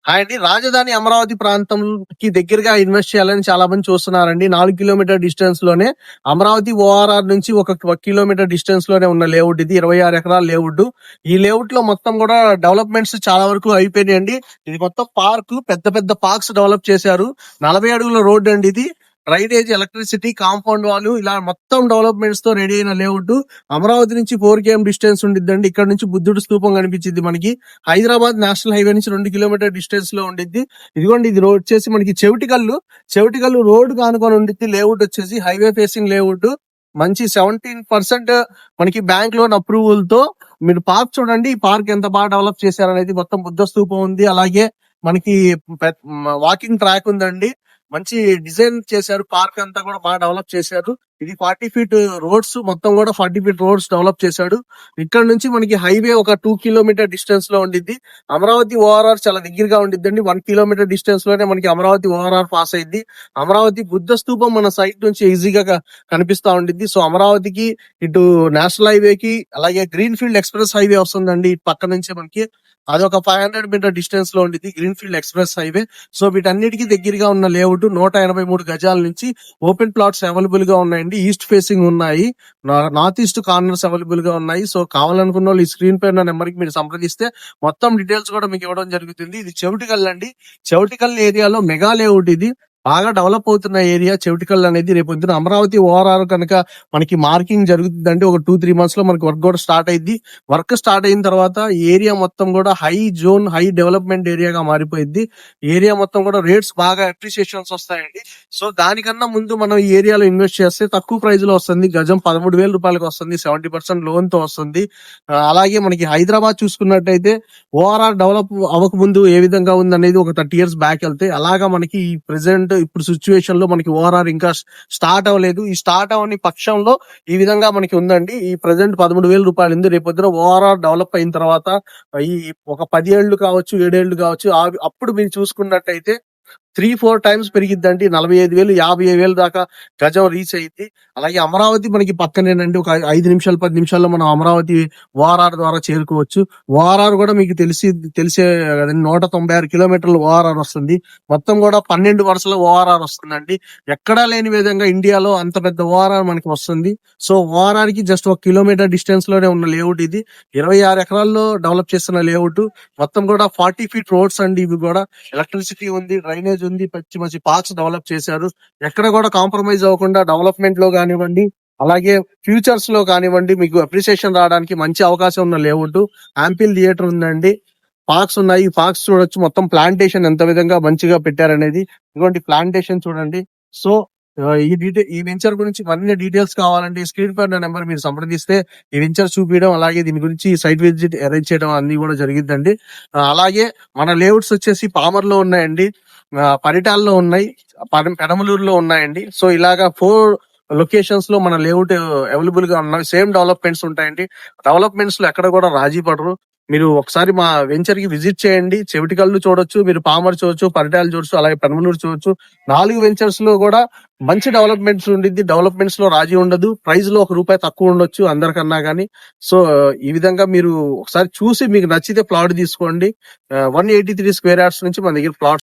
Hi అండి. రాజధాని అమరావతి ప్రాంతంకి దగ్గరగా ఇన్వెస్ట్ చేయాలని చాలా మంది చూస్తున్నారండి. 4 కిలోమీటర్ డిస్టెన్స్ లోనే అమరావతి ఓఆర్ఆర్ నుంచి ఒక కిలోమీటర్ డిస్టెన్స్ లోనే ఉన్న లేఅవుట్ ఇది. 26 ఎకరాల లేఅవుట్. ఈ లేఅవుట్ లో మొత్తం కూడా డెవలప్మెంట్స్ చాలా వరకు అయిపోయినాయండి. ఇది మొత్తం పార్క్, పెద్ద పెద్ద పార్క్స్ డెవలప్ చేశారు. 40 అడుగుల రోడ్ అండి ఇది. డ్రైనేజ్, ఎలక్ట్రిసిటీ, కాంపౌండ్ వాళ్ళు ఇలా మొత్తం డెవలప్మెంట్స్ తో రెడీ అయిన లేఅవుట్. అమరావతి నుంచి 4 km డిస్టెన్స్ ఉండిద్దండి. ఇక్కడ నుంచి బుద్ధుడు స్తూపం కనిపించింది మనకి. హైదరాబాద్ నేషనల్ హైవే నుంచి 2 కిలోమీటర్ డిస్టెన్స్ లో ఉండిద్ది. ఇదిగోండి, ఇది రోడ్ వచ్చేసి మనకి చెవిటికల్లు రోడ్ కానుకొని ఉండిద్ది. లేఅవుట్ వచ్చేసి హైవే ఫేసింగ్ లేఅవుట్. మంచి 17% మనకి బ్యాంక్ లోన్ అప్రూవల్ తో మీరు పార్క్ చూడండి. ఈ పార్క్ ఎంత బాగా డెవలప్ చేశారనేది. మొత్తం బుద్ధ స్తూపం ఉంది. అలాగే మనకి వాకింగ్ ట్రాక్ ఉందండి. మంచి డిజైన్ చేశారు. పార్క్ అంతా కూడా బాగా డెవలప్ చేశారు. ఇది 40 ఫీట్ రోడ్స్, మొత్తం కూడా 40 ఫీట్ రోడ్స్ డెవలప్ చేశాడు. ఇక్కడ నుంచి మనకి హైవే ఒక 2 కిలోమీటర్ డిస్టెన్స్ లో ఉండిద్ది. అమరావతి ఓఆర్ఆర్ చాలా దగ్గరగా ఉండిద్దండి. 1 కిలోమీటర్ డిస్టెన్స్ లోనే మనకి అమరావతి ఓఆర్ఆర్ పాస్ అయింది. అమరావతి బుద్ధ స్తూపం మన సైట్ నుంచి ఈజీగా కనిపిస్తా ఉండిద్ది. సో అమరావతికి ఇటు నేషనల్ హైవేకి అలాగే గ్రీన్ ఫీల్డ్ ఎక్స్ప్రెస్ హైవే వస్తుందండి. ఇటు పక్క నుంచి మనకి అదొక 500 మీటర్ డిస్టెన్స్ లో ఉండిద్ది green field express highway. So వీటన్నిటికీ దగ్గరగా ఉన్న లేఅవుట్. 183 గజాల నుంచి ఓపెన్ ప్లాట్స్ అవైలబుల్ గా ఉన్నాయండి. ఈస్ట్ ఫేసింగ్ ఉన్నాయి, నార్త్ ఈస్ట్ కార్నర్స్ అవైలబుల్ గా ఉన్నాయి. సో కావాలనుకున్న వాళ్ళు ఈ స్క్రీన్ పై ఉన్న నెంబర్ కి మీరు సంప్రదిస్తే మొత్తం డీటెయిల్స్ కూడా మీకు ఇవ్వడం జరుగుతుంది. ఇది చెవిటికల్ అండి. చెవిటికల్ ఏరియాలో మెగా లేఅవుట్ ఇది. బాగా డెవలప్ అవుతున్న ఏరియా చెవిటికల్ అనేది. రేపు పొద్దున అమరావతి ఓఆర్ఆర్ కనుక మనకి మార్కింగ్ జరుగుతుందంటే ఒక 2-3 months లో మనకి వర్క్ కూడా స్టార్ట్ అయింది. వర్క్ స్టార్ట్ అయిన తర్వాత ఈ ఏరియా మొత్తం కూడా హై జోన్, హై డెవలప్మెంట్ ఏరియాగా మారిపోయింది. ఏరియా మొత్తం కూడా రేట్స్ బాగా అప్రిసియేషన్స్ వస్తాయండి. సో దానికన్నా ముందు మనం ఈ ఏరియాలో ఇన్వెస్ట్ చేస్తే తక్కువ ప్రైస్ లో వస్తుంది. గజం 13,000 రూపాయలకు వస్తుంది. 70% లోన్ తో వస్తుంది. అలాగే మనకి హైదరాబాద్ చూసుకున్నట్టయితే ఓఆర్ఆర్ డెవలప్ అవ్వక ముందు ఏ విధంగా ఉందనేది ఒక 30 years బ్యాక్ వెళ్తే, అలాగా మనకి ఈ ప్రెసెంట్ ఇప్పుడు సిచ్యువేషన్ లో మనకి ఓఆర్ఆర్ ఇంకా స్టార్ట్ అవ్వలేదు. ఈ స్టార్ట్ అవ్వని పక్షంలో ఈ విధంగా మనకి ఉందండి. ఈ ప్రెసెంట్ 13,000 రూపాయలు ఉంది. రేపొద్దున ఓఆర్ఆర్ డెవలప్ అయిన తర్వాత ఈ ఒక 10 ఏళ్లు కావచ్చు, 7 ఏళ్లు కావచ్చు, అప్పుడు మీరు చూసుకున్నట్టయితే 3-4 times పెరిగిద్దండి. 45,000, 50,000 దాకా గజం రీచ్ అయ్యింది. అలాగే అమరావతి మనకి పక్కనేనండి. ఒక 5 నిమిషాలు 10 నిమిషాల్లో మనం అమరావతి ఓఆర్ఆర్ ద్వారా చేరుకోవచ్చు. ఓఆర్ఆర్ కూడా మీకు తెలిసే 196 కిలోమీటర్ల ఓఆర్ఆర్ వస్తుంది. మొత్తం కూడా 12 వరుసల ఓఆర్ఆర్ వస్తుందండి. ఎక్కడా లేని విధంగా ఇండియాలో అంత పెద్ద ఓఆర్ఆర్ మనకి వస్తుంది. సో ఓఆర్ఆర్ కి జస్ట్ 1 కిలోమీటర్ డిస్టెన్స్ లోనే ఉన్న లేఅవుట్ ఇది. 26 ఎకరాల్లో డెవలప్ చేస్తున్న లేఅవుట్. మొత్తం కూడా 40 ఫీట్ రోడ్స్ అండి. ఇవి కూడా ఎలక్ట్రిసిటీ ఉంది, డ్రైనేజ్ ఉంది, మంచి పార్క్స్ డెవలప్ చేశారు. ఎక్కడ కూడా కాంప్రమైజ్ అవ్వకుండా డెవలప్మెంట్ లో కానివ్వండి, అలాగే ఫ్యూచర్స్ లో కానివ్వండి, మీకు అప్రిసియేషన్ రావడానికి మంచి అవకాశం ఉన్న లేఅవుట్. యాంపిల్ థియేటర్ ఉందండి, పార్క్స్ ఉన్నాయి. ఈ పార్క్స్ చూడొచ్చు. మొత్తం ప్లాంటేషన్ ఎంత విధంగా మంచిగా పెట్టారనేది. ఇదిగోండి ప్లాంటేషన్ చూడండి. సో ఈ వెంచర్ గురించి మరిన్ని డీటెయిల్స్ కావాలంటే స్క్రీన్ పై ఉన్న నెంబర్ మీరు సంప్రదిస్తే ఈ వెంచర్ చూపించడం, అలాగే దీని గురించి సైట్ విజిట్ అరేంజ్ చేయడం అన్ని కూడా జరిగిద్దండి. అలాగే మన లేఅవుట్స్ వచ్చేసి పామర్లో ఉన్నాయండి, పరిటాల్లో ఉన్నాయి, పెనమలూరులో ఉన్నాయండి. సో ఇలాగా 4 లొకేషన్స్ లో మన లేఅవుట్ అవైలబుల్ గా ఉన్నాయి. సేమ్ డెవలప్మెంట్స్ ఉంటాయండి. డెవలప్మెంట్స్ లో ఎక్కడ కూడా రాజీ పడరు. మీరు ఒకసారి మా వెంచర్ కి విజిట్ చేయండి. చెవిటికల్లు చూడొచ్చు, మీరు పామర్ చూడొచ్చు, పరిటాలు చూడొచ్చు, అలాగే పెనమలూరు చూడొచ్చు. 4 వెంచర్స్ లో కూడా మంచి డెవలప్మెంట్స్ ఉండిద్ది. డెవలప్మెంట్స్ లో రాజీ ఉండదు. ప్రైస్ లో ₹1 తక్కువ ఉండొచ్చు అందరికన్నా గానీ. సో ఈ విధంగా మీరు ఒకసారి చూసి మీకు నచ్చితే ప్లాట్ తీసుకోండి. 183 స్క్వేర్ యార్డ్స్ నుంచి మన దగ్గర ప్లాట్స్